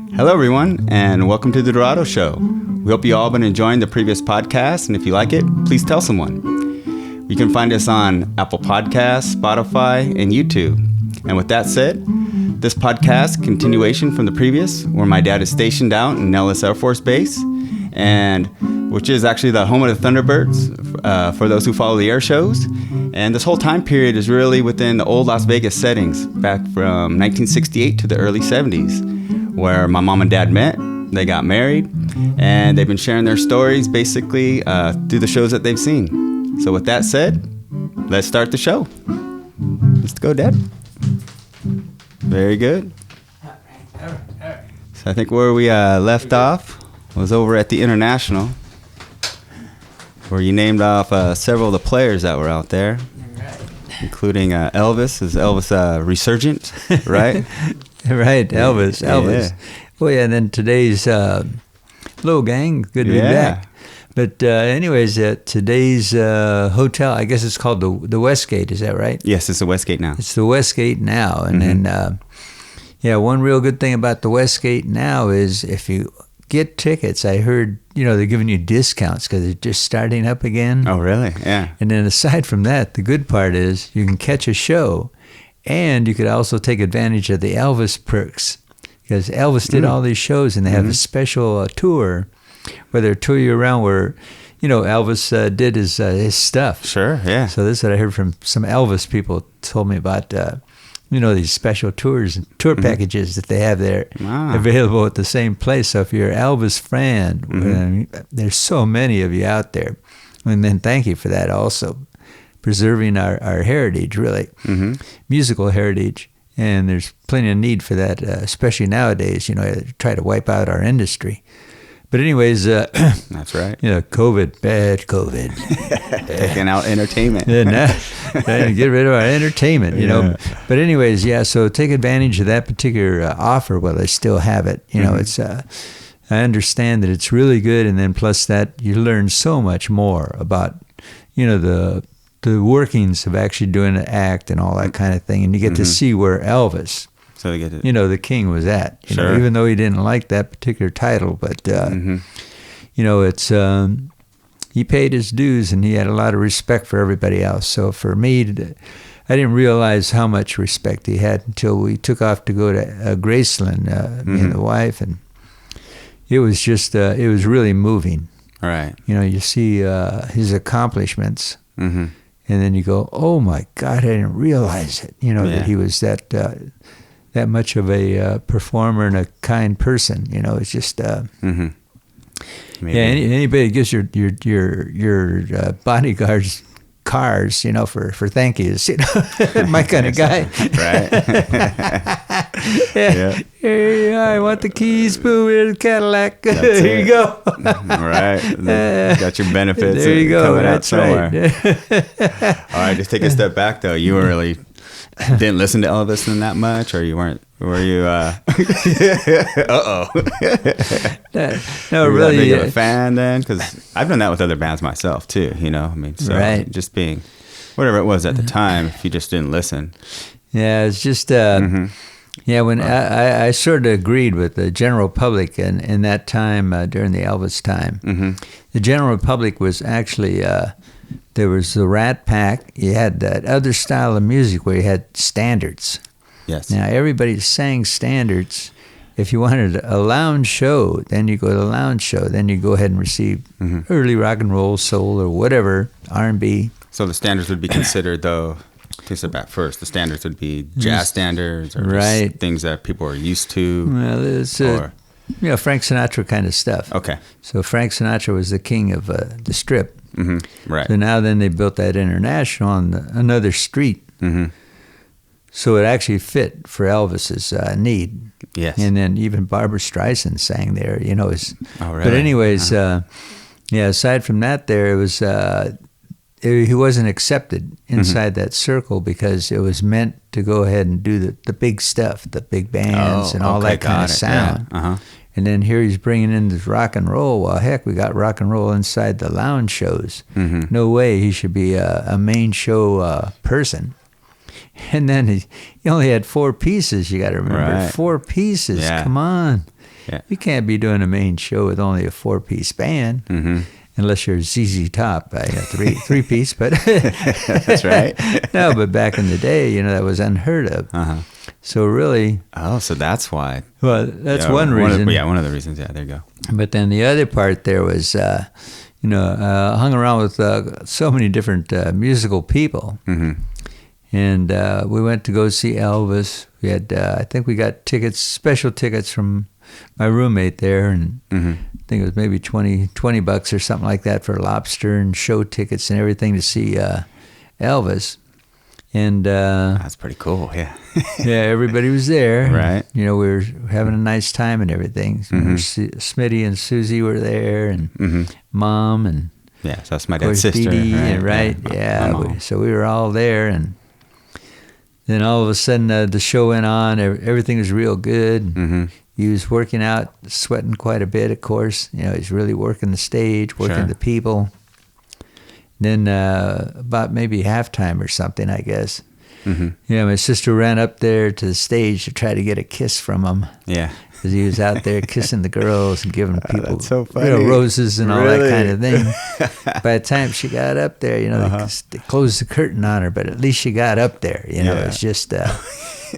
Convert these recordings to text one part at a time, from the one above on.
Hello, everyone, and welcome to the Dorado Show. We hope you all been enjoying the previous podcast, and if you like it, please tell someone. You can find us on Apple Podcasts, Spotify, and YouTube. And with that said, this podcast, continuation from the previous, where my dad is stationed out in Nellis Air Force Base, and which is actually the home of the Thunderbirds for those who follow the air shows. And this whole time period is really within the old Las Vegas settings, back from 1968 to the early 70s, where my mom and dad met, they got married, and they've been sharing their stories basically through the shows that they've seen. So with that said, let's start the show. Let's go, Dad. Very good. So I think where we left off was over at the International, where you named off several of the players that were out there, including Elvis. Is Elvis resurgent, right? Right, Elvis. Yeah. Well, yeah, and then today's Hello, gang. Good to be back. But anyways, today's hotel, I guess it's called the Westgate. Is that right? Yes, it's the Westgate now. It's the Westgate now. And then, one real good thing about the Westgate now is if you get tickets, I heard, they're giving you discounts because it's just starting up again. Oh, really? Yeah. And then aside from that, the good part is you can catch a show. And you could also take advantage of the Elvis perks, because Elvis did all these shows, and they have a special tour where they tour you around where, Elvis did his stuff. Sure, yeah. So this is what I heard from some Elvis people told me about, these special tours and tour packages that they have there available at the same place. So if you're an Elvis fan, there's so many of you out there. And then thank you for that also. Preserving our heritage, really, musical heritage, and there's plenty of need for that, especially nowadays. Try to wipe out our industry. But anyways, that's right. bad COVID, taking out entertainment. Get rid of our entertainment. But anyways, so take advantage of that particular offer while they still have it. It's. I understand that it's really good, and then plus that you learn so much more about, the workings of actually doing an act and all that kind of thing, and you get to see where Elvis, so they get to, the king was at, even though he didn't like that particular title, but it's he paid his dues and he had a lot of respect for everybody else. So for me, I didn't realize how much respect he had until we took off to go to Graceland, me and the wife, and it was just it was really moving. Right. You see his accomplishments. And then you go, oh my God, I didn't realize it. That he was that much of a performer and a kind person. It's just anybody gives your bodyguards cars, for thank yous, my kind of guy. Right. Hey, I want the keys, boom, here's the Cadillac. Here you go. Right. Got your benefits. There you go. Coming That's out somewhere. Right. All right, just take a step back though. You were really didn't listen to Elvis that much, or you weren't? Were you? No, really. Big of a fan then, because I've done that with other bands myself too. Right. Just being whatever it was at the time. If you just didn't listen. Yeah, it's just. When I sort of agreed with the general public in that time during the Elvis time. The general public was actually. There was the Rat Pack. You had that other style of music where you had standards. Yes. Now, everybody sang standards. If you wanted a lounge show, then you go to the lounge show. Then you go ahead and receive early rock and roll, soul, or whatever, R&B. So the standards would be considered, though, to step back first, the standards would be jazz standards or just things that people are used to. Well, it's Frank Sinatra kind of stuff. Okay. So Frank Sinatra was the king of the Strip. Right. So now then they built that International on another street. So it actually fit for Elvis's need. Yes. And then even Barbra Streisand sang there, Oh, really? But anyways, aside from that there, it was, he wasn't accepted inside that circle because it was meant to go ahead and do the big stuff, the big bands and all that kind of sound. Yeah. And then here he's bringing in this rock and roll. Well, heck, we got rock and roll inside the lounge shows. No way he should be a main show person. And then he only had 4 pieces, you got to remember. Right. 4 pieces, Yeah. come on. you can't be doing a main show with only a 4-piece band. Unless you're ZZ Top, three-piece, but that's right. No, but back in the day, that was unheard of. So really, so that's why. Well, that's one reason. One of the reasons. Yeah, there you go. But then the other part there was, hung around with so many different musical people, and we went to go see Elvis. We had, I think, we got special tickets from my roommate there, and I think it was maybe $20 or something like that for lobster and show tickets and everything to see Elvis. And that's pretty cool. Yeah. Yeah, everybody was there. Right. We were having a nice time and everything. Smitty and Susie were there, and Mom, and yeah, so that's my dad's sister. Dee, right. Yeah. So we were all there, and then all of a sudden the show went on. Everything was real good. He was working out, sweating quite a bit, of course. He's really working the stage, working the people. Then about maybe halftime or something, I guess. My sister ran up there to the stage to try to get a kiss from him. Yeah. Because he was out there kissing the girls and giving people so funny. Roses and all that kind of thing. By the time she got up there, they closed the curtain on her, but at least she got up there. It was just...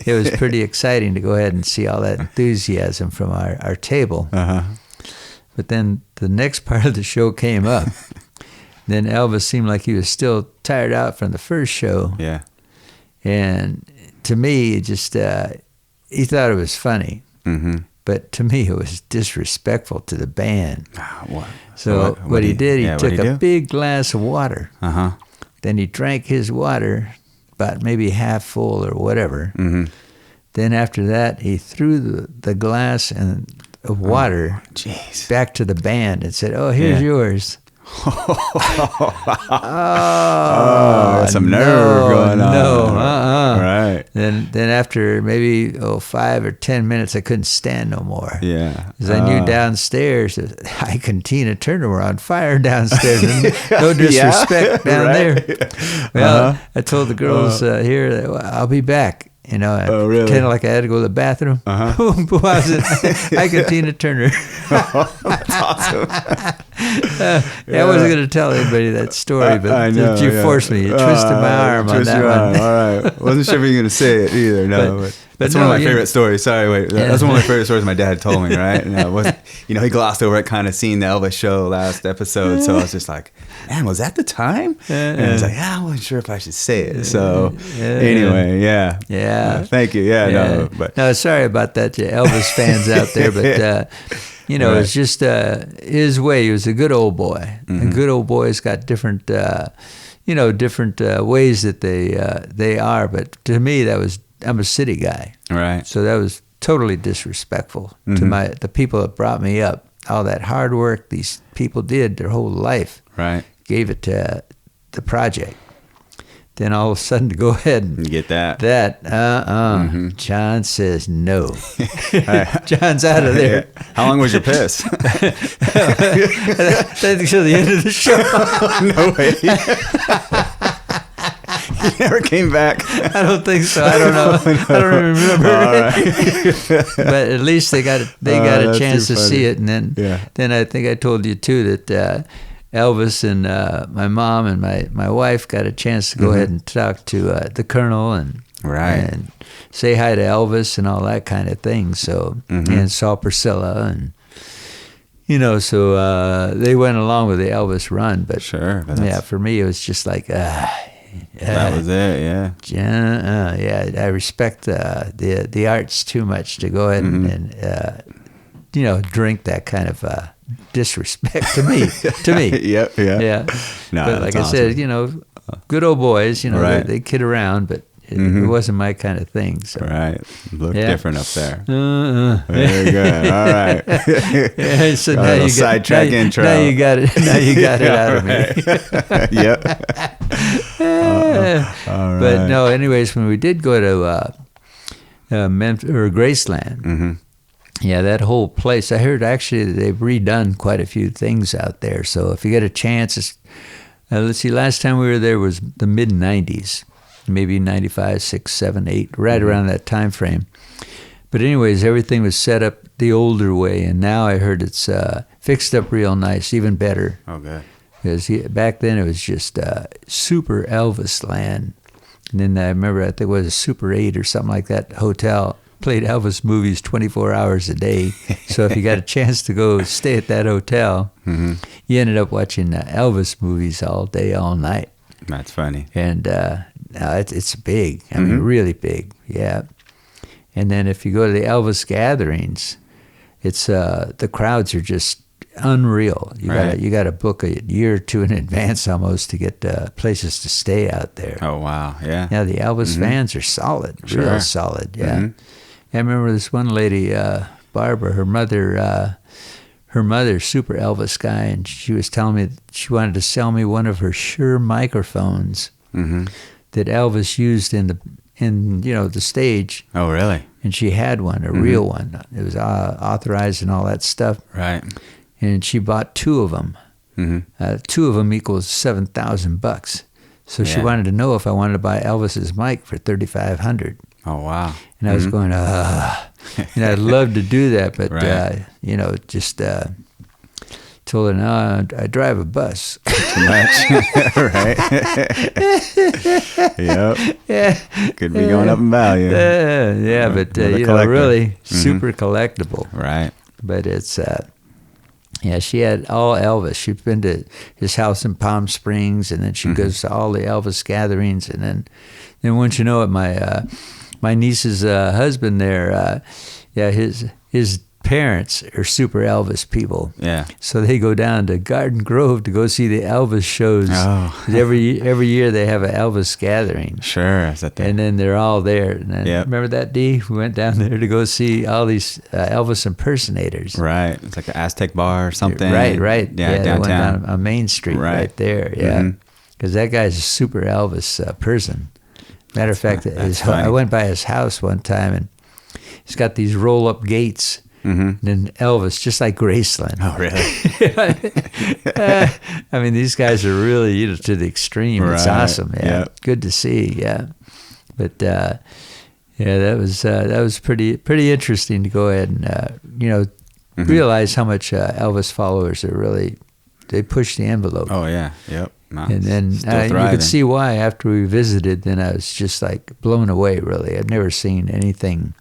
it was pretty exciting to go ahead and see all that enthusiasm from our table. But then the next part of the show came up. Then Elvis seemed like he was still tired out from the first show. Yeah. And to me, it just, he thought it was funny. But to me, it was disrespectful to the band. So what he did, he took a big glass of water. Then he drank his water, about maybe half full or whatever. Then after that, he threw the glass of water back to the band and said, here's yours. Some nerve going on. Right. Then after maybe 5 or 10 minutes, I couldn't stand no more. Yeah. Because I knew downstairs, Ike and Tina Turner were on fire downstairs. No disrespect down there. Well, I told the girls here, I'll be back. I really? pretended like I had to go to the bathroom. Who was it? Ike and Tina Turner. That's awesome. I wasn't going to tell anybody that story, but you forced me. You twisted my arm on that one. All right. Wasn't sure if you were going to say it either. No, but that's one of my favorite stories. Sorry, wait. That's one of my favorite stories my dad told me, right? And I wasn't, he glossed over it, kind of seeing the Elvis show last episode. So I was just like, man, was that the time? And I was like, I wasn't sure if I should say it. So anyway, yeah. Thank you. No, sorry about that to Elvis fans out there, but it's just his way. He was a good old boy. And good old boys got different, different ways that they are. But to me, I'm a city guy, right? So that was totally disrespectful to the people that brought me up. All that hard work these people did their whole life, right? Gave it to the project. Then all of a sudden to go ahead and get that. John says no. John's out of there. How long was your piss? I think until the end of the show. No way. He never came back. I don't think so. I don't know. I don't even remember. Right. But at least they got a chance to see it, and then I think I told you too that Elvis and my mom and my wife got a chance to go ahead and talk to the Colonel and say hi to Elvis and all that kind of thing. So and saw Priscilla and. So they went along with the Elvis run, but for me it was just like that was it, I respect the arts too much to go ahead and drink that kind of disrespect to me. Yeah. No, but like I said, good old boys, they kid around, but it wasn't my kind of thing. So. Right. Looked different up there. Very good. All right. So now you sidetrack intro. Now you got it. Now you got it out of me. Yep. All right. But no. Anyways, when we did go to Memphis or Graceland, that whole place. I heard actually that they've redone quite a few things out there. So if you get a chance, let's see. Last time we were there was the mid '90s. Maybe 95, 6, 7, 8, right around that time frame. But anyways, everything was set up the older way, and now I heard it's fixed up real nice, even better. Oh, good. Because back then it was just Super Elvis land. And then I remember, I think it was a Super 8 or something like that hotel. Played Elvis movies 24 hours a day. So if you got a chance to go stay at that hotel, you ended up watching Elvis movies all day, all night. That's funny. And it's big. I mean, really big. Yeah. And then if you go to the Elvis gatherings, it's the crowds are just unreal. You got to book a year or two in advance almost to get places to stay out there. Oh, wow. Yeah. Yeah, the Elvis fans are solid, real solid. Yeah. I remember this one lady, Barbara, her mother, super Elvis guy, and she was telling me that she wanted to sell me one of her Shure microphones that Elvis used in the stage. Oh, really? And she had one, a real one. It was authorized and all that stuff. Right. And she bought 2 of them. 2 of them equals $7,000. So she wanted to know if I wanted to buy Elvis's mic for $3,500. Oh, wow. And I was going, and I'd love to do that, but just told her, no, I drive a bus. Too much, right? Yep. Yeah. Could be going up in value. But really super collectible. Right. But it's she had all Elvis. She'd been to his house in Palm Springs, and then she goes to all the Elvis gatherings, and then once you know it, my niece's husband there, his parents are super Elvis people. Yeah. So they go down to Garden Grove to go see the Elvis shows. Oh. Every year they have an Elvis gathering. Sure. Is that there? And then they're all there. And then, remember that, Dee? We went down there to go see all these Elvis impersonators. Right. It's like an Aztec bar or something. Right. Yeah, downtown. Went down on Main Street right there. Yeah. Because that guy's a super Elvis person. Matter of fact, I went by his house one time, and he's got these roll-up gates. And then Elvis, just like Graceland. Oh, really? I mean, these guys are really to the extreme. Right. It's awesome. Yeah. Yep. Good to see. Yeah. But that was pretty interesting to go ahead and realize how much Elvis followers are really, they push the envelope. Oh yeah. Yep. No, and then you could see why after we visited. Then I was just like blown away. Really, I'd never seen anything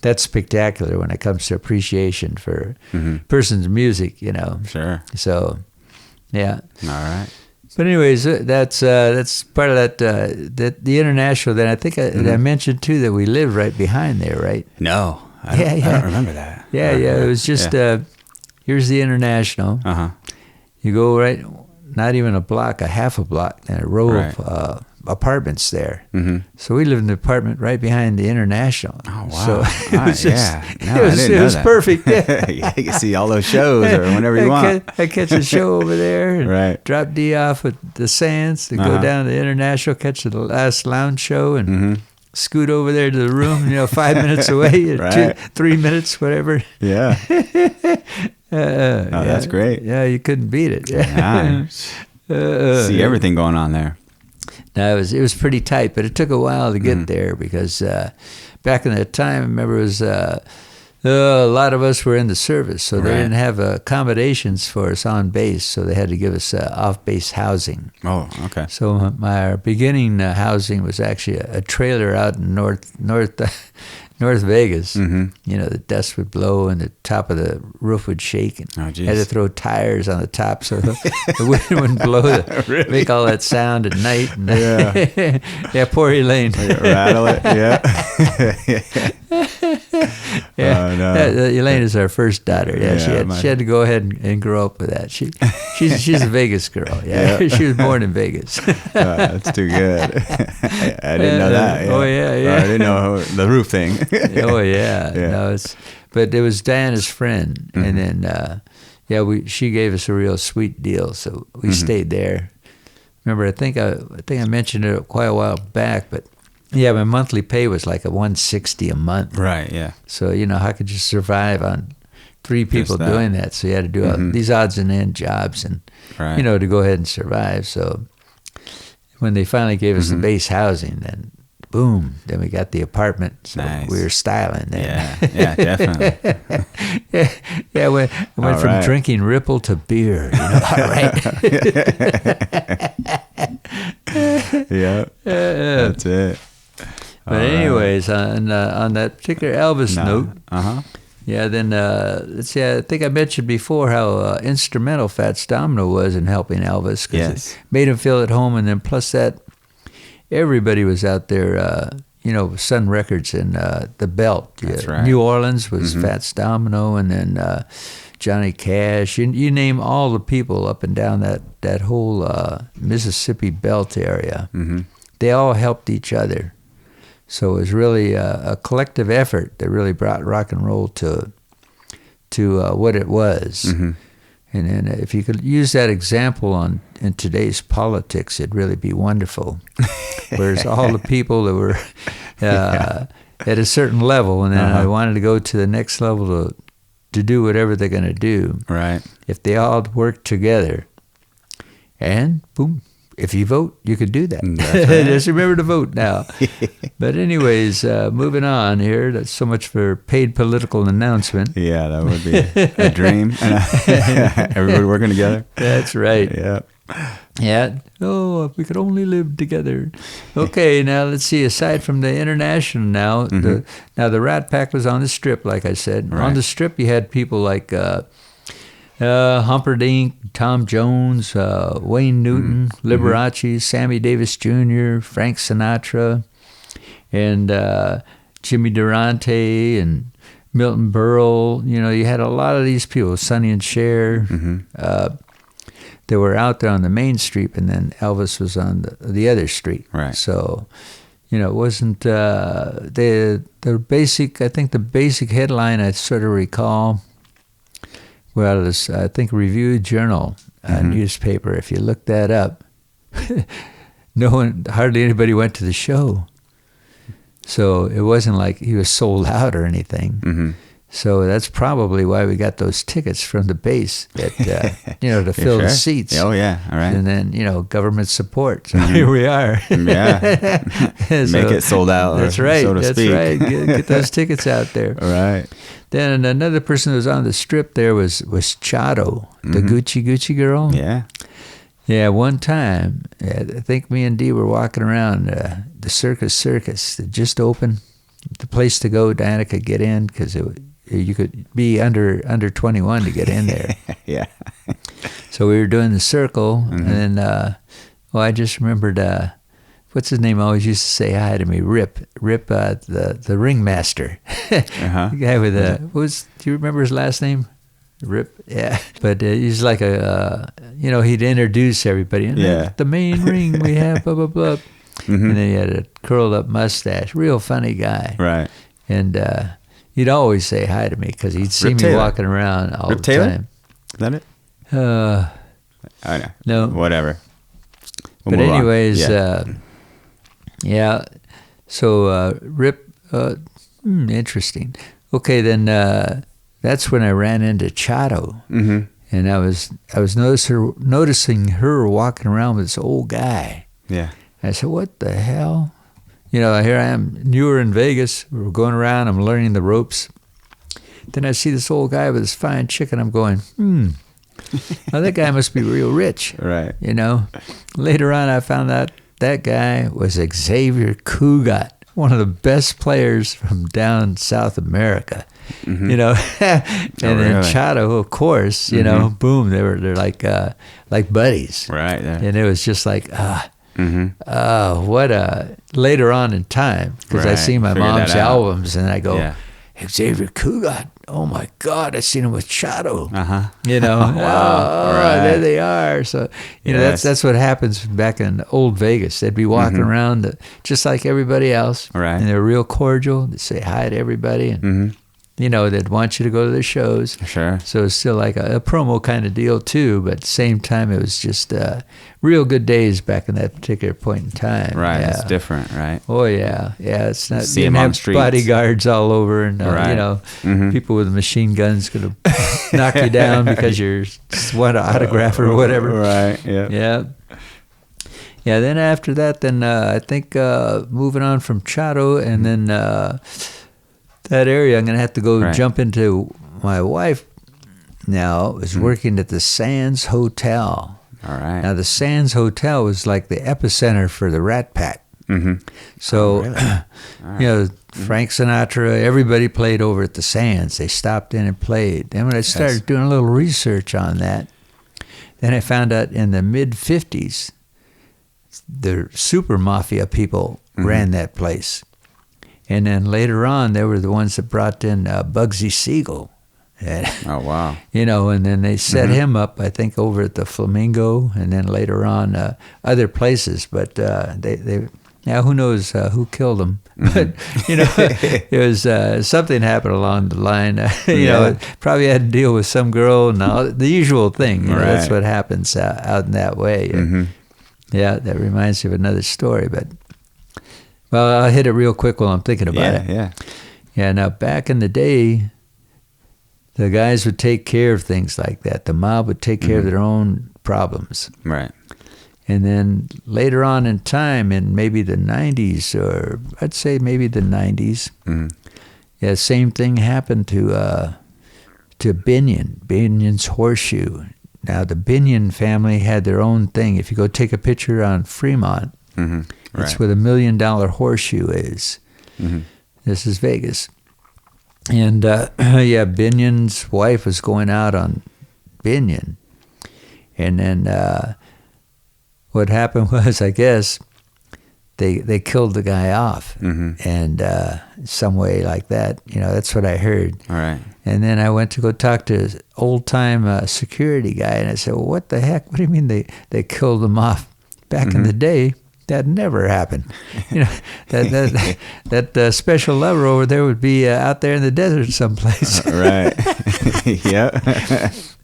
that's spectacular when it comes to appreciation for person's music, Sure. So, yeah. All right. But anyways, that's part of that the international. Then I think I mentioned too that we live right behind there, right? No, I don't remember that. Yeah. It was just here's the international. You go right, not even a block, a half a block, and a row of apartments there. So we lived in the apartment right behind the international. Oh, wow. So it was perfect. Yeah, you can see all those shows or whenever you want. I catch a show over there and drop D off at the Sands to go down to the international, catch the last lounge show and scoot over there to the room, 5 minutes away, 3 minutes, whatever. Yeah. That's great. Yeah, you couldn't beat it. Nice. See everything going on there. No, it was pretty tight, but it took a while to get there because back in that time, I remember it was a lot of us were in the service, so they didn't have accommodations for us on base, so they had to give us off-base housing. Oh, okay. So my beginning housing was actually a trailer out in North Vegas. The dust would blow and the top of the roof would shake, and had to throw tires on the top so the wind wouldn't blow, make all that sound at night. And poor Elaine. Rattle it, Elaine is our first daughter. She had to go ahead and grow up with that. She's a Vegas girl. She was born in Vegas. That's too good. I didn't know that. Oh yeah. I didn't know the roof thing. Oh yeah. No, but it was Diana's friend, and then she gave us a real sweet deal, so we stayed there. Remember, I think I mentioned it quite a while back, but my monthly pay was like $160 a month. Right. Yeah. So how could you survive on 3 people doing that? So you had to do all these odds and end jobs, and to go ahead and survive. So when they finally gave us the base housing, then boom, then we got the apartment. So nice. we were styling then. Yeah, definitely. we went from drinking Ripple to beer. All right. Yeah, that's it. But anyways, on that particular Elvis note, yeah, then let's see. I think I mentioned before how instrumental Fats Domino was in helping Elvis, because it made him feel at home, and then plus that, everybody was out there. Sun Records and the Belt. That's right. New Orleans was Fats Domino, and then Johnny Cash. You name all the people up and down that whole Mississippi Belt area. They all helped each other. So it was really a collective effort that really brought rock and roll to what it was. And then if you could use that example in today's politics, it'd really be wonderful. Whereas all the people that were at a certain level, and then I wanted to go to the next level to do whatever they're going to do. Right. If they all work together, and boom, if you vote, you could do that. Right. Just remember to vote now. But anyways, moving on here. That's so much for paid political announcement. Yeah, that would be a dream. Everybody working together. That's right. Yeah. Yeah. Oh, if we could only live together. Okay, now let's see. Aside from the international now, the Rat Pack was on the Strip, like I said. Right. On the Strip, you had people like Humperdinck, Tom Jones, Wayne Newton, Liberace, Sammy Davis Jr., Frank Sinatra, and Jimmy Durante and Milton Berle. You had a lot of these people, Sonny and Cher. They were out there on the main street, and then Elvis was on the other street. Right. So, it wasn't the basic. I think the basic headline I sort of recall. Well, it's, I think, Review Journal newspaper. If you look that up, hardly anybody went to the show. So it wasn't like he was sold out or anything. So that's probably why we got those tickets from the base, that to fill the seats. Oh yeah, all right. And then government support. So here we are. Yeah, make it sold out. That's right. So to speak. Right. Get those tickets out there. All right. Then another person who was on the Strip there was Charo, the Gucci girl. Yeah. Yeah, one time, I think me and Dee were walking around the Circus that just opened. The place to go, Diana could get in because you could be under 21 to get in there. Yeah. So we were doing the circle, and then, I just remembered, what's his name always used to say hi to me? Rip, the ringmaster. The guy with do you remember his last name? Rip, yeah. But he's like he'd introduce everybody. And the main ring we have, blah, blah, blah. And then he had a curled up mustache. Real funny guy. Right. And he'd always say hi to me because he'd see me walking around all the time. Is that it? I know. No. Whatever. But anyways, so Rip, interesting. Okay, then that's when I ran into Charo, and I was noticing her walking around with this old guy. Yeah. I said, "What the hell?" Here I am, newer in Vegas. We're going around. I'm learning the ropes. Then I see this old guy with this fine chick, and I'm going, now that guy must be real rich. Right. Later on, I found out that guy was Xavier Cugat, one of the best players from down South America. And then Charo, of course, boom, they're like buddies. Right. Yeah. And it was just like, later on in time, because I see my mom's albums and I go, Xavier Cugat, oh my God, I seen him with Charo. There they are. So that's what happens back in old Vegas. They'd be walking around just like everybody else, and they're real cordial. They say hi to everybody, and they'd want you to go to the shows. Sure. So it's still like a promo kind of deal too, but at the same time, it was just real good days back in that particular point in time. Right. Yeah. It's different, right? Oh yeah. Yeah. It's not, you didn't have bodyguards all over and, people with machine guns going to knock you down because you want an autograph or whatever. Right. Yeah. Yeah. Yeah, then after that, then I think moving on from Charo and then that area, I'm going to have to go jump into my wife now is working at the Sands Hotel. All right. Now, the Sands Hotel was like the epicenter for the Rat Pack. Mm-hmm. So, Right. Frank Sinatra, everybody played over at the Sands. They stopped in and played. And when I started doing a little research on that, then I found out in the mid-'50s, the super mafia people ran that place. And then later on, they were the ones that brought in Bugsy Siegel. Oh, wow. And then they set him up, I think, over at the Flamingo, and then later on other places. But who knows who killed him? But it was something happened along the line. Probably had to deal with some girl. And the usual thing. That's what happens out in that way. Yeah, that reminds me of another story. But I'll hit it real quick while I'm thinking about it. Yeah. Now back in the day, the guys would take care of things like that. The mob would take care of their own problems. Right. And then later on in time, in maybe the 90s, or I'd say maybe the 90s, same thing happened to Binion's Horseshoe. Now, the Binion family had their own thing. If you go take a picture on Fremont, it's where the $1 Million Horseshoe is. This is Vegas. And, Binion's wife was going out on Binion. And then what happened was, I guess, they killed the guy off. And some way like that. That's what I heard. All right. And then I went to go talk to an old-time security guy, and I said, well, what the heck? What do you mean they killed him off? Back in the day, that never happened. That special lover over there would be out there in the desert someplace. Right. Yep.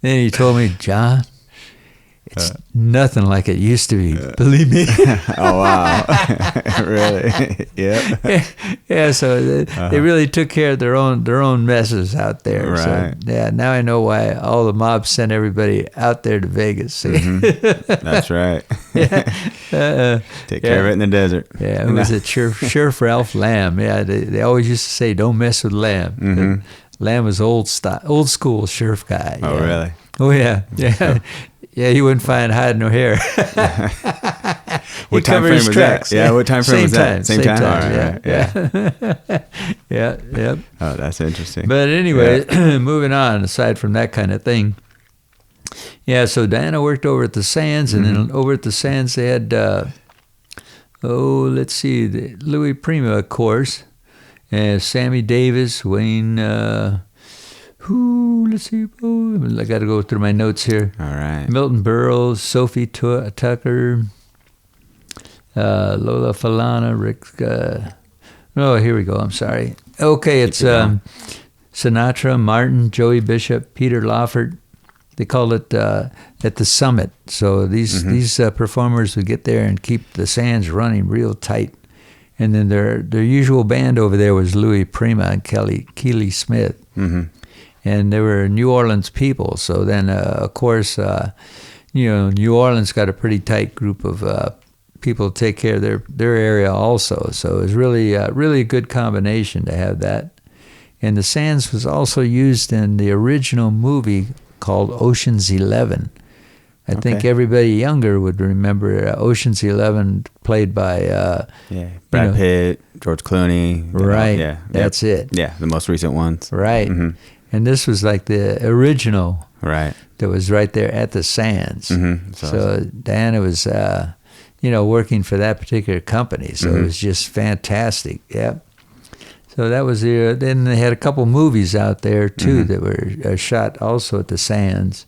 Then he told me, John, it's nothing like it used to be. Believe me. Oh, wow. Really? Yep. Yeah, so they really took care of their own messes out there. Right. So, now I know why all the mobs sent everybody out there to Vegas. That's right. Take care of it in the desert. Yeah, it was a Sheriff Ralph Lamb. Yeah, they always used to say, don't mess with Lamb. Lamb was old school sheriff guy. Oh, really? Oh, yeah. Yeah, he wouldn't find hide nor hair. What time frame was that? Yeah, what time frame was that? Same time. All right. Yeah. Oh, that's interesting. But anyway, moving on, aside from that kind of thing. Yeah, so Diana worked over at the Sands, and then over at the Sands they had, let's see, Louis Prima, of course, Sammy Davis, Wayne, let's see, I got to go through my notes here. All right. Milton Berle, Sophie Tucker, Lola Falana, Rick, here we go, I'm sorry. Okay, it's Sinatra, Martin, Joey Bishop, Peter Lawford. They call it at the Summit. So these performers would get there and keep the Sands running real tight. And then their usual band over there was Louis Prima and Keely Smith. And they were New Orleans people. So then, of course, New Orleans got a pretty tight group of people to take care of their area also. So it was really a good combination to have that. And the Sands was also used in the original movie called Ocean's 11. I think everybody younger would remember Ocean's 11, played by Brad Pitt, George Clooney. Right. That's it. Yeah, the most recent ones. Right. And this was like the original. Right. That was right there at the Sands. So Diana was, working for that particular company. So it was just fantastic. Yeah. So that was then they had a couple movies out there too that were shot also at the Sands.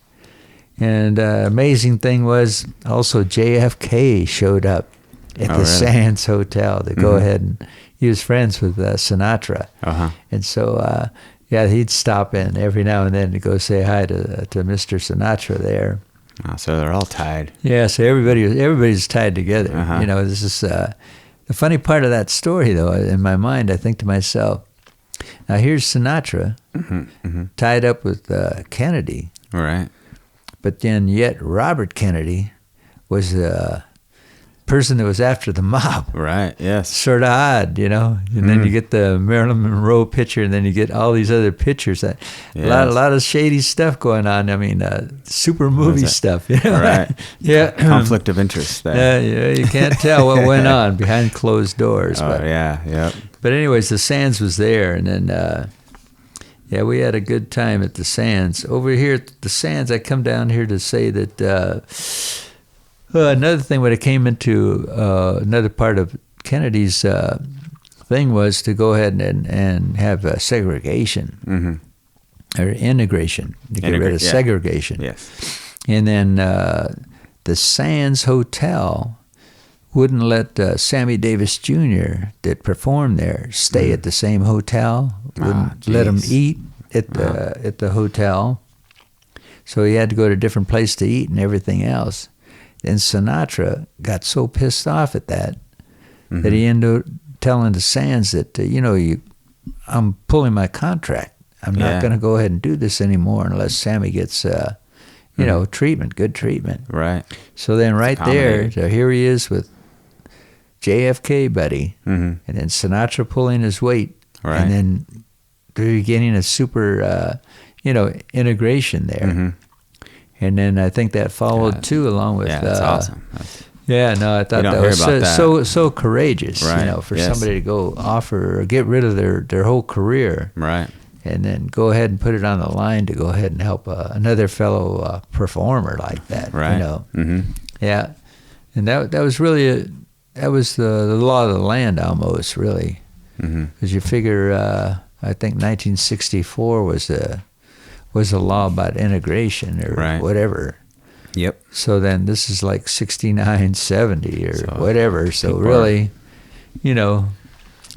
And amazing thing was also JFK showed up at the Sands Hotel to go ahead, and he was friends with Sinatra. And so, he'd stop in every now and then to go say hi to Mr. Sinatra there. Oh, so they're all tied. Yeah, so everybody's tied together. This is the funny part of that story, though. In my mind, I think to myself, now here's Sinatra tied up with Kennedy. Right. But then yet Robert Kennedy was person that was after the mob. Right. Yes. Sort of odd, And then you get the Marilyn Monroe picture, and then you get all these other pictures. A lot of shady stuff going on. I mean, super movie stuff. Right. Yeah. Conflict of interest there. Yeah. You can't tell what went on behind closed doors. Oh, yeah. Yep. But anyways, the Sands was there, and then we had a good time at the Sands. Over here at the Sands, I come down here to say that. Another thing when it came into another part of Kennedy's thing was to go ahead and have segregation or integration to get rid of segregation. Yes. And then the Sands Hotel wouldn't let Sammy Davis Jr. that performed there stay at the same hotel. Wouldn't let him eat at the hotel. So he had to go to a different place to eat and everything else. And Sinatra got so pissed off at that that he ended up telling the Sands that, I'm pulling my contract. I'm not going to go ahead and do this anymore unless Sammy gets, treatment, good treatment. Right. So then there, so here he is with JFK, buddy, and then Sinatra pulling his weight. Right. And then they're getting a super, integration there. And then I think that followed too, along with. Yeah, that's awesome. I thought that was so courageous, right. For somebody to go offer or get rid of their whole career, right, and then go ahead and put it on the line to go ahead and help another fellow performer like that, right. Yeah, and that was really that was the law of the land almost, really, because you figure I think 1964 was a law about integration or whatever. Yep. So then this is like 69, 70 or whatever. So really, it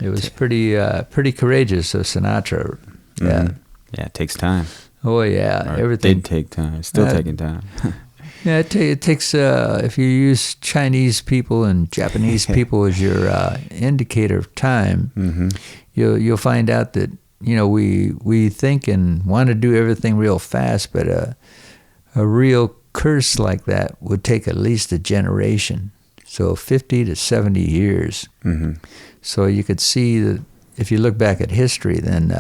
was pretty courageous of Sinatra. Yeah. Yeah, it takes time. Oh yeah, or everything did take time. It's still taking time. Yeah, it takes. If you use Chinese people and Japanese people as your indicator of time, you'll find out that. We think and want to do everything real fast, but a real curse like that would take at least a generation, so 50 to 70 years. So you could see that if you look back at history, then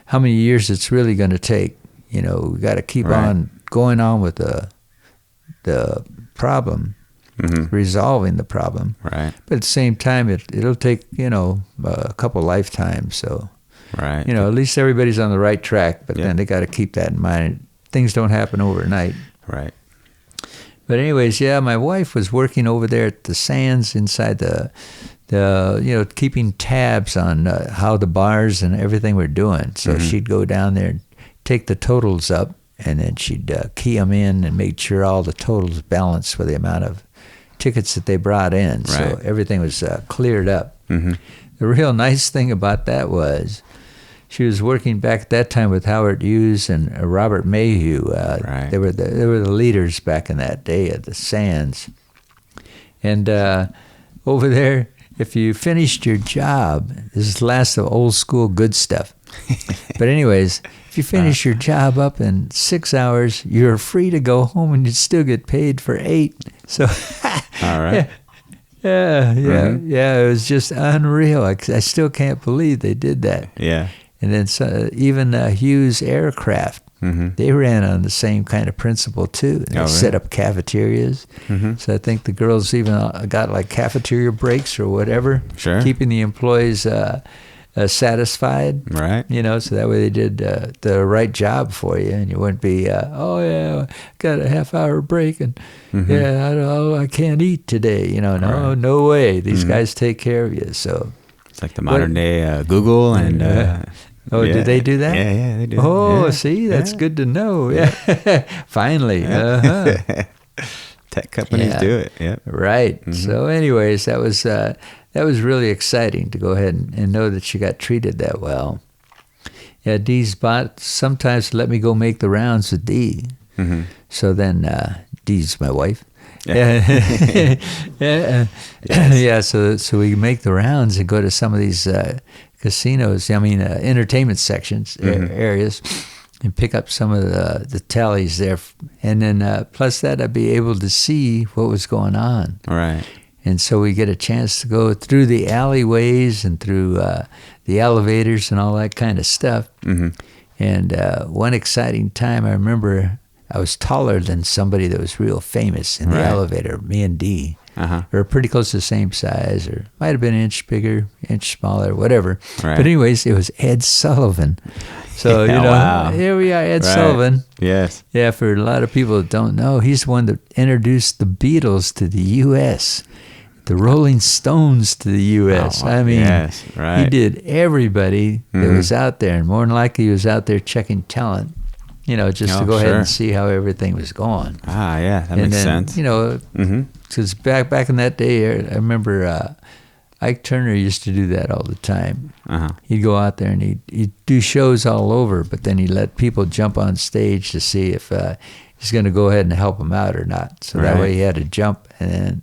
how many years it's really going to take. We got to keep on going on with the problem, resolving the problem. Right. But at the same time, it'll take a couple lifetimes. So. Right. At least everybody's on the right track, but then they got to keep that in mind. Things don't happen overnight. Right. But anyways, my wife was working over there at the Sands inside the keeping tabs on how the bars and everything were doing. So she'd go down there and take the totals up, and then she'd key them in and make sure all the totals balanced for the amount of tickets that they brought in. Right. So everything was cleared up. The real nice thing about that was she was working back at that time with Howard Hughes and Robert Mayhew. They were the leaders back in that day at the Sands. And over there, if you finished your job, this is the last of old school good stuff. But anyways, if you finish your job up in 6 hours, you're free to go home and you'd still get paid for 8. So, all right. Yeah. It was just unreal. I still can't believe they did that. Yeah. And then even Hughes Aircraft, they ran on the same kind of principle too. And they set up cafeterias. So I think the girls even got like cafeteria breaks or whatever, keeping the employees satisfied. Right. So that way they did the right job for you, and you wouldn't be, got a half-hour break, and I can't eat today. No way. These guys take care of you. So it's like the modern day Google and. Did they do that? Yeah, they do. Oh, see, that's good to know. Yeah, finally. Tech companies do it. Yeah. Right. So, anyways, that was really exciting to go ahead and know that she got treated that well. Yeah, Dee's sometimes let me go make the rounds with Dee. So then Dee's my wife. So we make the rounds and go to some of these casinos, entertainment sections, areas, and pick up some of the tallies there. And then plus that, I'd be able to see what was going on. Right. And so we get a chance to go through the alleyways and through the elevators and all that kind of stuff. Mm-hmm. And one exciting time, I remember I was taller than somebody that was real famous in the elevator, me and Dee. Uh-huh. We were pretty close to the same size, or might have been an inch bigger, inch smaller, whatever. Right. But anyways, it was Ed Sullivan. So, here we are, Ed Sullivan. Yes. Yeah, for a lot of people that don't know, he's the one that introduced the Beatles to the U.S., the Rolling Stones to the U.S. Oh, I mean, yes, right. he did everybody that was out there, and more than likely he was out there checking talent, just to go ahead and see how everything was going. Ah, yeah, that makes sense. Because back in that day, I remember Ike Turner used to do that all the time. Uh-huh. He'd go out there and he'd do shows all over, but then he'd let people jump on stage to see if he's going to go ahead and help them out or not. So that way he had to jump, and then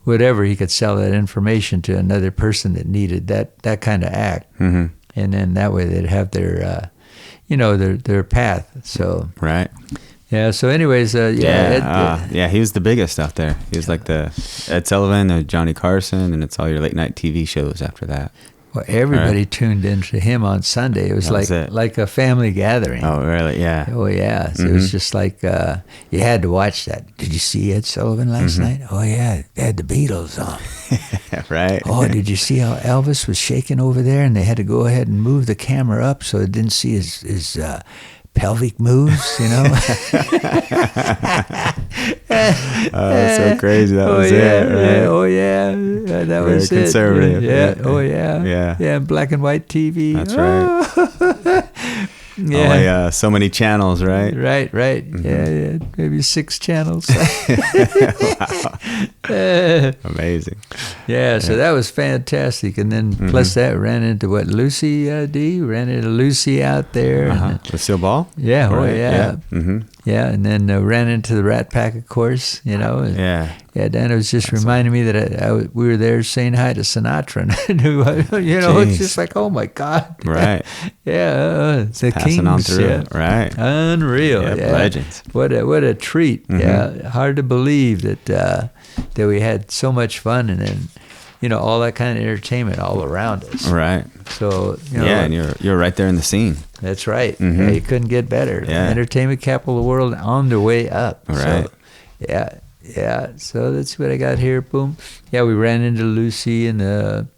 whatever, he could sell that information to another person that needed that kind of act. Mm-hmm. And then that way they'd have their, their path. So right. Yeah. So, anyways, he was the biggest out there. He was like the Ed Sullivan, the Johnny Carson, and it's all your late night TV shows after that. Well, everybody tuned into him on Sunday. It was like a family gathering. Oh, really? Yeah. Oh, yeah. So it was just like you had to watch that. Did you see Ed Sullivan last night? Oh, yeah. They had the Beatles on. Right. Oh, did you see how Elvis was shaking over there? And they had to go ahead and move the camera up so it didn't see his pelvic moves, That's so crazy. That was it, right? Oh, yeah. That Very was conservative. it. Yeah. Oh, yeah. Yeah. Yeah, black and white TV. That's right. Yeah. Only so many channels, right? Right. Mm-hmm. Yeah. Maybe 6 channels. Amazing. Yeah, so that was fantastic. And then plus that, ran into Lucy D? Ran into Lucy out there. Uh-huh. Lucille Ball? Yeah, right. Oh, yeah. Yeah. Mm-hmm. Yeah, and then ran into the Rat Pack, of course, And, yeah. Yeah, Dan was just reminding me that we were there saying hi to Sinatra. And I knew, it's just like, oh, my God. Right. Yeah, the Passing Kings. on through. Yeah. Right. Unreal. Yep, yeah. legends. What a treat. Mm-hmm. Yeah, hard to believe that we had so much fun, and then, all that kind of entertainment all around us. Right. So, yeah, and you're right there in the scene. That's right. Mm-hmm. Yeah, you couldn't get better. Yeah. Entertainment capital of the world on the way up. Right. So, yeah. So that's what I got here. Boom. Yeah, we ran into Lucy and then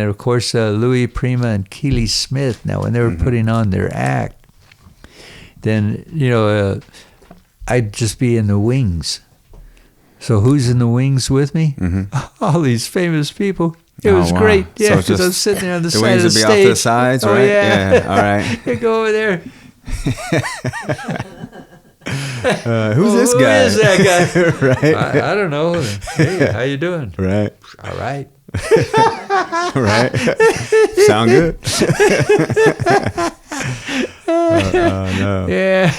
of course Louis Prima and Keely Smith. Now when they were putting on their act, then I'd just be in the wings. So who's in the wings with me? Mm-hmm. All these famous people. It was great. Yeah, because I was sitting there on the side of the wings would be stage. off to the sides, right? Oh, yeah. All right. You go over there. Who's this guy? Who is that guy? Right. I don't know. Hey, how you doing? Right. All right. Right. Sound good? No. Yeah.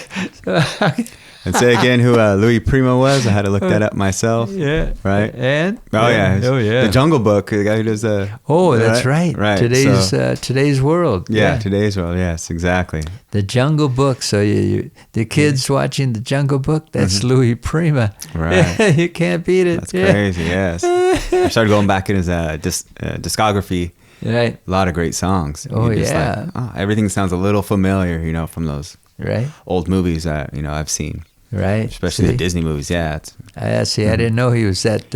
And say again who Louis Prima was. I had to look that up myself. Yeah. Right. And? Oh yeah. Oh yeah. The Jungle Book. The guy who does that's right. Right. Today's world. Yeah. Today's world. Yes. Exactly. The Jungle Book. So the kids watching the Jungle Book. That's Louis Prima. Right. You can't beat it. That's crazy. Yes. I started going back in his discography. Right. A lot of great songs. Oh You're just yeah. like, everything sounds a little familiar, from those old movies that I've seen. Right. Especially the Disney movies. Yeah. I didn't know he was that.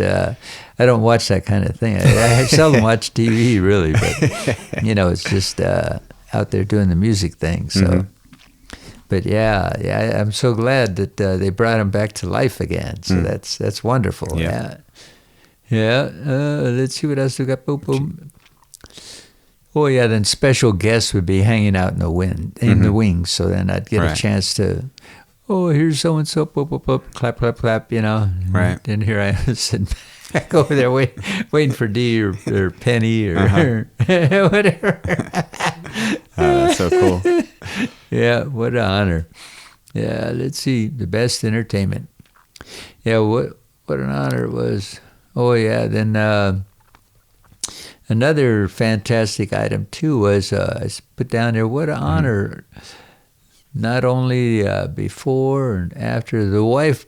I don't watch that kind of thing. I seldom watch TV, really, but it's just out there doing the music thing. So, but yeah, I'm so glad that they brought him back to life again. So that's wonderful. Yeah. Let's see what else we got. Boom, boom. Oh yeah, then special guests would be hanging out in the wings. So then I'd get a chance to. Oh, here's so and so, clap, clap, clap, Right. And here I am sitting back over there waiting for Dee or Penny or whatever. That's so cool. Yeah, what an honor. Yeah, let's see, the best entertainment. Yeah, what an honor it was. Oh yeah, then another fantastic item too was I put down there. What an honor. Not only before and after, the wife,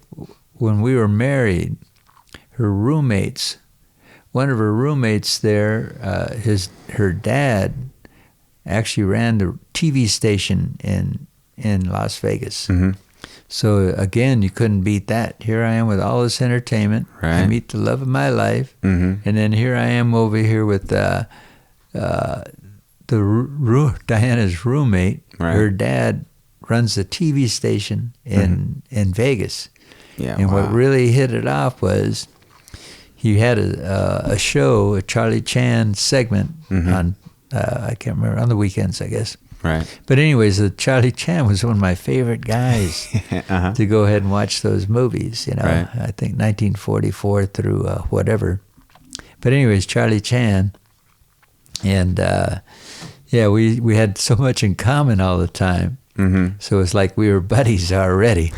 when we were married, her roommates one of her roommates there, her dad actually ran the TV station in Las Vegas. Mm-hmm. So again, you couldn't beat that. Here I am with all this entertainment. Right. I meet the love of my life, and then here I am over here with Diana's roommate. Right. Her dad runs the TV station in Vegas. Yeah, and what really hit it off was he had a show, a Charlie Chan segment on I can't remember, on the weekends, I guess. Right. But anyways, Charlie Chan was one of my favorite guys to go ahead and watch those movies, you know. Right. I think 1944 through whatever. But anyways, Charlie Chan. And, we had so much in common all the time. Mm-hmm. So it's like we were buddies already.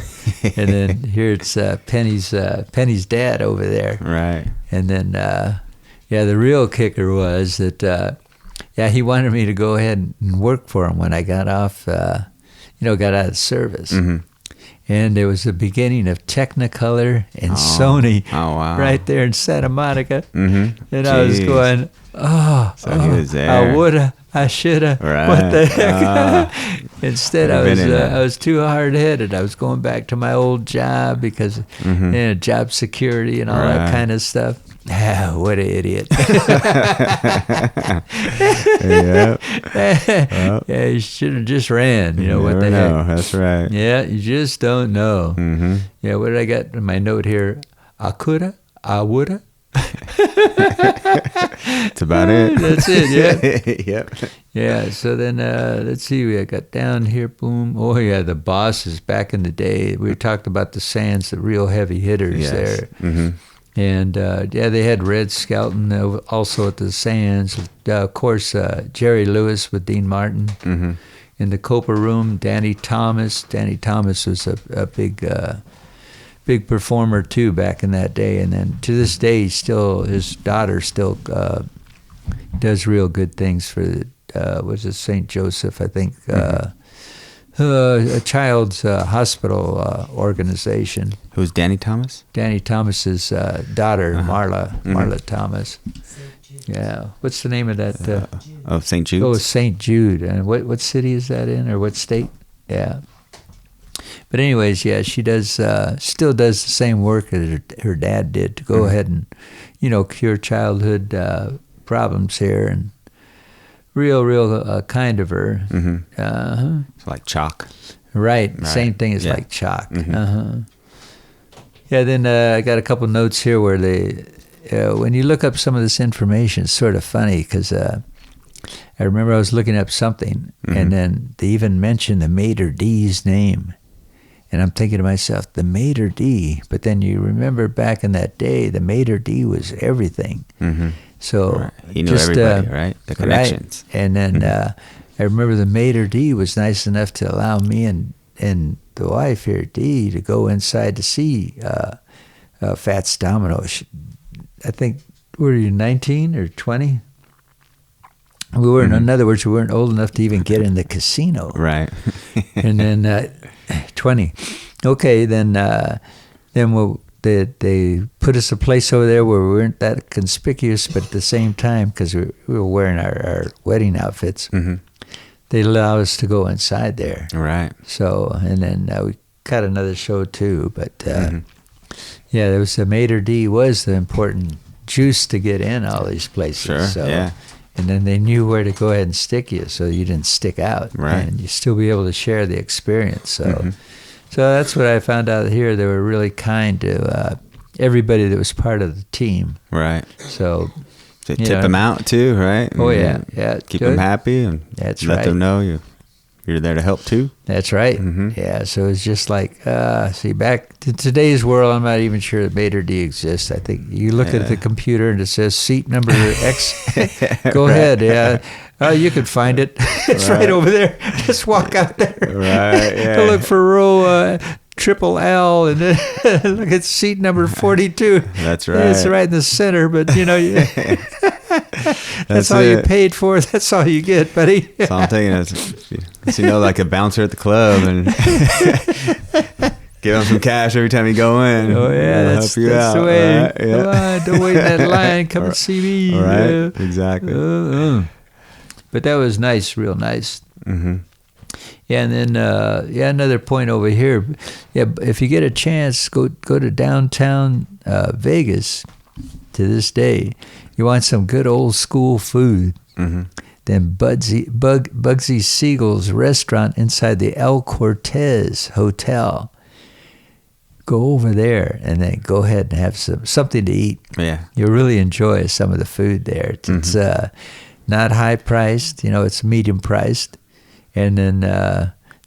And then here it's Penny's dad over there. Right. And then, the real kicker was that... he wanted me to go ahead and work for him when I got off, got out of service. Mm-hmm. And it was the beginning of Technicolor and Sony right there in Santa Monica. Mm-hmm. And I was going, he was there. I woulda, I shoulda, right. What the heck? Instead, I was too hard-headed. I was going back to my old job because job security and all that kind of stuff. What an idiot. Yeah, you should have just ran. You know what the heck? That's right. Yeah, you just don't know. Mm-hmm. Yeah, what did I got in my note here? I coulda, I woulda. That's about it. That's it, yeah. Yep. Yeah, so then, let's see, we got down here, boom. Oh, yeah, the bosses back in the day. We talked about the Sands, the real heavy hitters there. Mm-hmm. And, they had Red Skelton also at the Sands. Of course, Jerry Lewis with Dean Martin. Mm-hmm. In the Copa room, Danny Thomas. Danny Thomas was a big performer, too, back in that day. And then to this day, his daughter still does real good things for, was it St. Joseph, I think, a child's hospital organization. Who's Danny Thomas? Danny Thomas's daughter, Marla Thomas. Yeah. What's the name of that? St. Jude. Oh, St. Jude. And what city is that in, or what state? Yeah. But anyways, she does still does the same work that her dad did to go ahead and, cure childhood problems here, and real kind of her. Mm-hmm. It's like chalk. Right. Same thing as like chalk. Mm-hmm. Yeah. Then I got a couple notes here where when you look up some of this information, it's sort of funny because I remember I was looking up something, and then they even mentioned the Mater D's name. And I'm thinking to myself, the Mater D. But then you remember back in that day, the Mater D was everything. Mm-hmm. So he knew everybody, right? The connections. Right. And then I remember the Mater D was nice enough to allow me and the wife here, Dee, to go inside to see Fats Domino. I think, were you 19 or 20? We weren't. In other words, we weren't old enough to even get in the casino. Right. And then 20. Okay, then they put us a place over there where we weren't that conspicuous, but at the same time, because we were wearing our wedding outfits, they allowed us to go inside there. Right. So, and then we got another show too, but there was the Mater D was the important juice to get in all these places. Sure. So, yeah. And then they knew where to go ahead and stick you, so you didn't stick out, right? And you still be able to share the experience. So, so that's what I found out here. They were really kind to everybody that was part of the team, right? So, to tip them out too, right? Oh yeah. Keep them happy and let them know you're there to help too. That's right. Yeah. So it's just like see, back to today's world, I'm not even sure that Mater D exists. I think you look at the computer and it says seat number X. Go ahead. Yeah. You could find it. It's right over there. Just walk out there. Right. Yeah. Look for row triple L, and then look at seat number 42. That's right. It's right in the center, but that's all you paid for. That's all you get, buddy. So I'm thinking, it's like a bouncer at the club, and Give him some cash every time you go in. Oh yeah, that's the way. Right? Yeah. Come on, don't wait in that line. Come and see me. Right, Yeah. exactly. But that was nice, real nice. Mm-hmm. Yeah, and then another point over here. Yeah, if you get a chance, go to downtown Vegas. To this day, you want some good old school food. Mm-hmm. Then Bugsy Siegel's restaurant inside the El Cortez Hotel. Go over there and then go ahead and have something to eat. Yeah, You'll really enjoy some of the food there. It's not high priced, it's medium priced, and then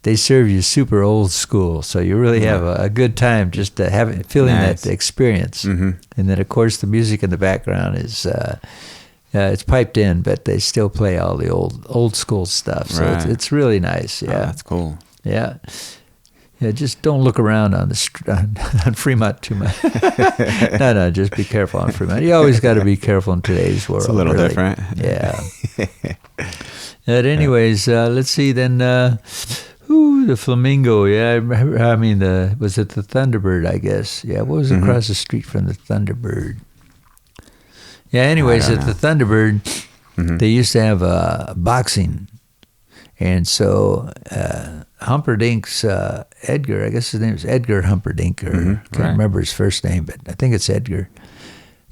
they serve you super old school, so you really have a good time just feeling that experience. Mm-hmm. And then of course the music in the background is it's piped in, but they still play all the old school stuff. So it's really nice. Yeah, that's cool. Yeah. Yeah, just don't look around on on Fremont too much. No, just be careful on Fremont. You always got to be careful in today's world. It's a little different. Yeah. But anyways, let's see then. The Flamingo. Yeah, I mean, was it the Thunderbird? I guess. Yeah, what was across the street from the Thunderbird? Yeah. Anyways, at the Thunderbird, they used to have boxing, and so. Humperdinck's Edgar, I guess his name is Edgar Humperdinck, or can't remember his first name, but I think it's Edgar.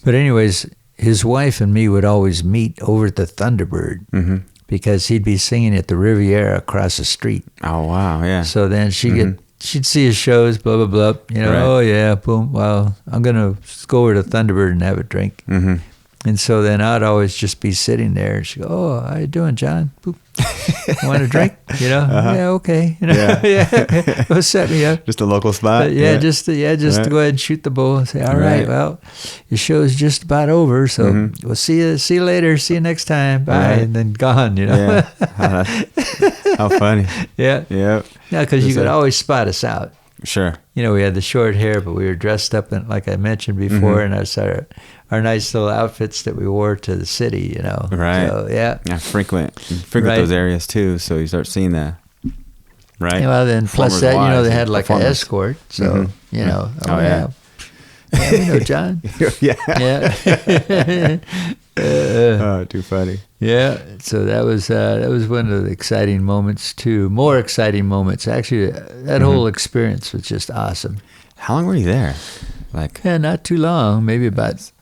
But anyways, his wife and me would always meet over at the Thunderbird because he'd be singing at the Riviera across the street. Oh wow, yeah. So then she'd see his shows, blah blah blah. Oh yeah, boom. Well, I'm gonna go over to Thunderbird and have a drink. And so then I'd always just be sitting there, and she'd go, "Oh, how you doing, John? Boop. Want a drink? Yeah, okay. Yeah. Go set me up. Just a local spot. Just to go ahead and shoot the bull and say, all right, well, your show's just about over, so we'll see you later. See you next time. Bye, and then gone. Yeah. How funny. Yeah. Yeah. Yeah, because you could always spot us out. Sure. We had the short hair, but we were dressed up in, like I mentioned before, and our nice little outfits that we wore to the city, Right. So, yeah. Yeah, frequent those areas too, so you start seeing that. Right. Yeah, well, then plus that, they had like an escort, so, Oh, yeah. Yeah, we know John. Yeah. Yeah. Too funny. Yeah, so that was one of the exciting moments too. More exciting moments. Actually, that whole experience was just awesome. How long were you there? Not too long. Maybe about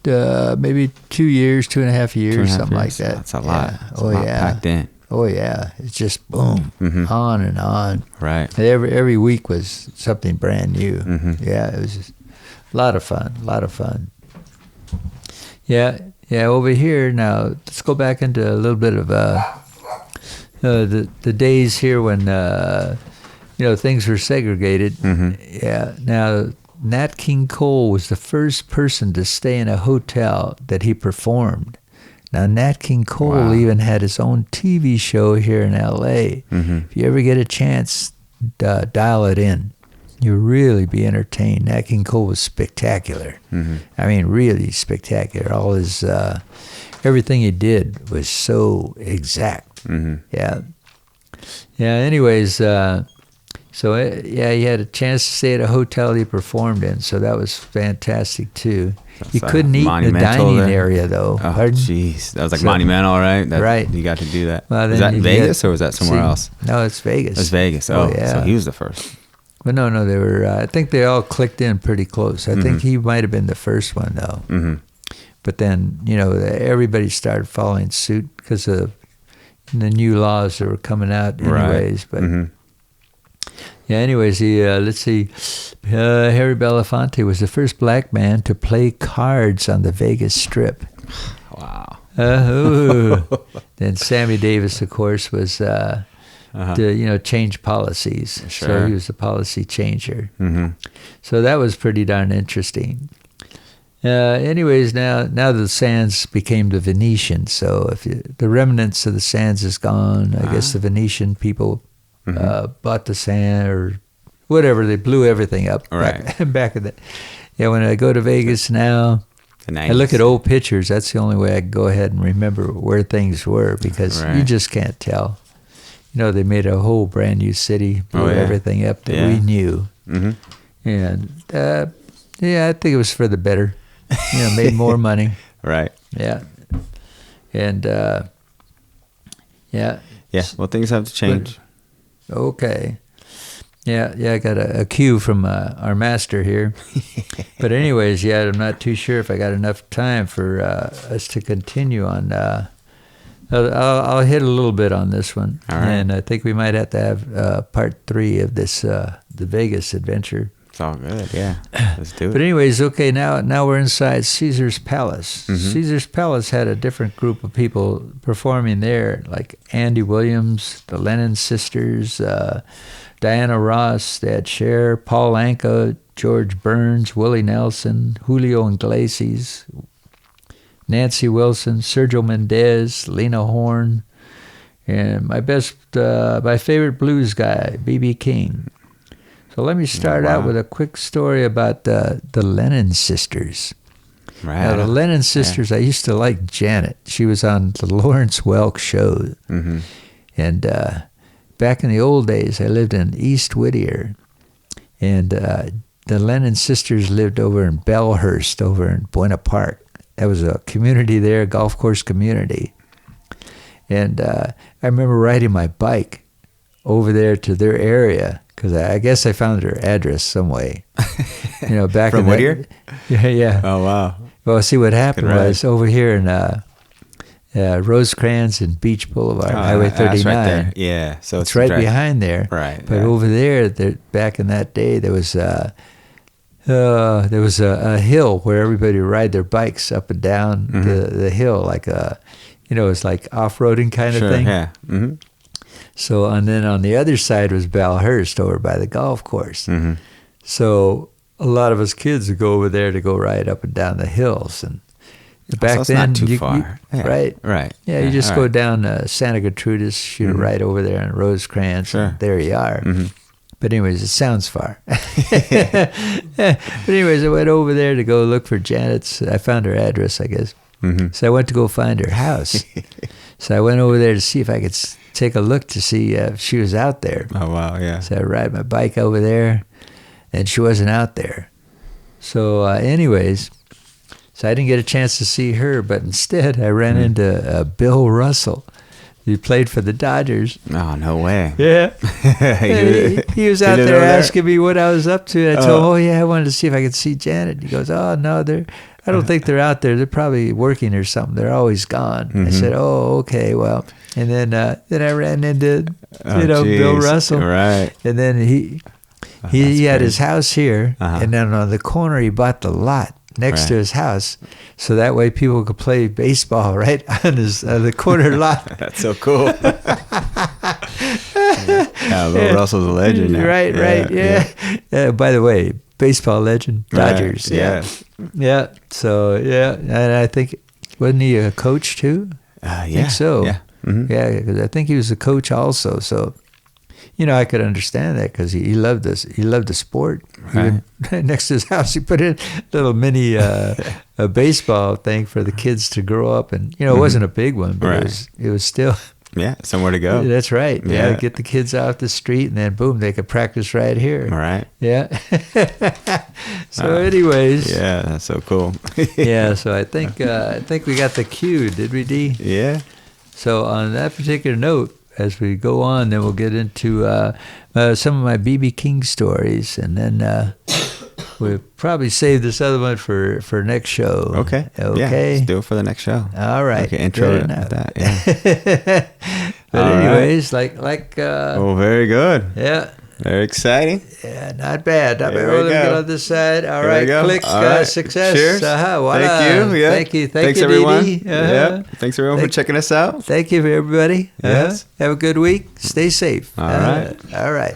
maybe 2 years, 2.5 years, something like that. That's a lot. Yeah. A lot packed in. Oh yeah, it's just boom, on and on. Right. Every week was something brand new. Yeah, it was just a lot of fun. Yeah. Over here now, let's go back into a little bit of the days here when things were segregated. Yeah. Now, Nat King Cole was the first person to stay in a hotel that he performed. Now, Nat King Cole even had his own TV show here in L.A. If you ever get a chance, dial it in. You'll really be entertained. Nat King Cole was spectacular. I mean, really spectacular. All his, everything he did was so exact. Yeah. Yeah, anyways, he had a chance to stay at a hotel he performed in, so that was fantastic too. You couldn't eat in the dining area, though. Oh, jeez. That was monumental, right? Right. You got to do that. Well, was that in Vegas or was that somewhere else? No, it's Vegas. It was Vegas. Oh, yeah. So he was the first. But no, they were. I think they all clicked in pretty close. I think he might have been the first one, though. But then, everybody started following suit because of the new laws that were coming out anyways. But yeah, anyways, let's see. Harry Belafonte was the first black man to play cards on the Vegas Strip. Wow. Then Sammy Davis, of course, was to change policies. Sure. So he was a policy changer. So that was pretty darn interesting. Anyways, now the Sands became the Venetian. So if the remnants of the Sands is gone, I guess the Venetian people bought the sand or whatever. They blew everything up back in the. Yeah, when I go to Vegas now, I look at old pictures. That's the only way I can go ahead and remember where things were because you just can't tell. They made a whole brand new city, blew everything up that we knew. Mm-hmm. And yeah, I think it was for the better. Made more money. Right. Yeah. And yeah. Yeah. Well, things have to change. Okay. Yeah. I got a cue from our master here. But anyways, yeah, I'm not too sure if I got enough time for us to continue on. I'll hit a little bit on this one. All right. And I think we might have to have part 3 of this, the Vegas adventure. It's all good, yeah. Let's do it. But anyways, okay, now we're inside Caesar's Palace. Mm-hmm. Caesar's Palace had a different group of people performing there, like Andy Williams, the Lennon Sisters, Diana Ross, they had Cher, Paul Anka, George Burns, Willie Nelson, Julio Iglesias, Nancy Wilson, Sergio Mendez, Lena Horne, and my favorite blues guy, B.B. King. So let me start out with a quick story about the Lennon Sisters. Right. Now, the Lennon Sisters, I used to like Janet. She was on the Lawrence Welk show. Mm-hmm. And back in the old days, I lived in East Whittier. And the Lennon Sisters lived over in Bellhurst, over in Buena Park. That was a community there, a golf course community. And I remember riding my bike over there to their area, because I guess I found their address some way. Back From in Whittier? Yeah. Oh, wow. Well, see, what happened Good ride. was over here in Rosecrans and Beach Boulevard, Highway 39. Right there. Yeah. So It's right behind there. Right. But over there, back in that day, there was a hill where everybody would ride their bikes up and down the hill, like it's like off-roading kind of thing. Yeah. Mm-hmm. So, and then on the other side was Bellhurst over by the golf course. Mm-hmm. So a lot of us kids would go over there to go ride up and down the hills. And back so it's then, not too far. Yeah. Right? Right. Yeah, you just go down Santa Gertrudis, shoot right over there in Rosecrans, and there you are. Mm-hmm. But anyways, it sounds far. But anyways, I went over there to go look for Janet's. I found her address, I guess. Mm-hmm. So I went to go find her house. So I went over there to see if I could take a look to see if she was out there. Oh, wow, yeah. So I ride my bike over there, and she wasn't out there. So anyways, so I didn't get a chance to see her, but instead I ran into Bill Russell. He played for the Dodgers. Oh, no way. Yeah. he was out there asking me what I was up to. And I told him, I wanted to see if I could see Janet. He goes, oh, no, I don't think they're out there. They're probably working or something. They're always gone. Mm-hmm. I said, oh, okay, well. And then I ran into, Bill Russell. Right. And then he had his house here. And then on the corner, he bought the lot next to his house, so that way people could play baseball right on the corner lot. That's so cool. Bill Russell's a legend now. Right, yeah. By the way, baseball legend, Dodgers. Right. Yeah. So and I think, wasn't he a coach too? I think so. Yeah. Mm-hmm. Yeah, because I think he was a coach also. So, I could understand that because he loved this. He loved the sport. Right. Even next to his house, he put in a little mini a baseball thing for the kids to grow up, and it wasn't a big one, but it was still. Yeah, somewhere to go. That's right. Yeah, get the kids off the street, and then boom, they could practice right here. Right. Yeah. So, anyways. Yeah, that's so cool. Yeah. So I think we got the cue, did we, D? Yeah. So on that particular note, as we go on, then we'll get into some of my B.B. King stories, and then we'll probably save this other one for next show. Okay. Yeah, let's do it for the next show. All right. Okay, intro it with that. Yeah. But anyways, like. Oh, very good. Yeah. Very exciting. Yeah, not bad. There we Let me go. get on this side. All right, clicks, All right. success. Cheers. Thank you. Yeah. Thank you. Thanks, you, everyone. Dee Dee. Yeah. Thanks, everyone, for checking us out. Thank you, everybody. Yes. Have a good week. Stay safe. All right. All right.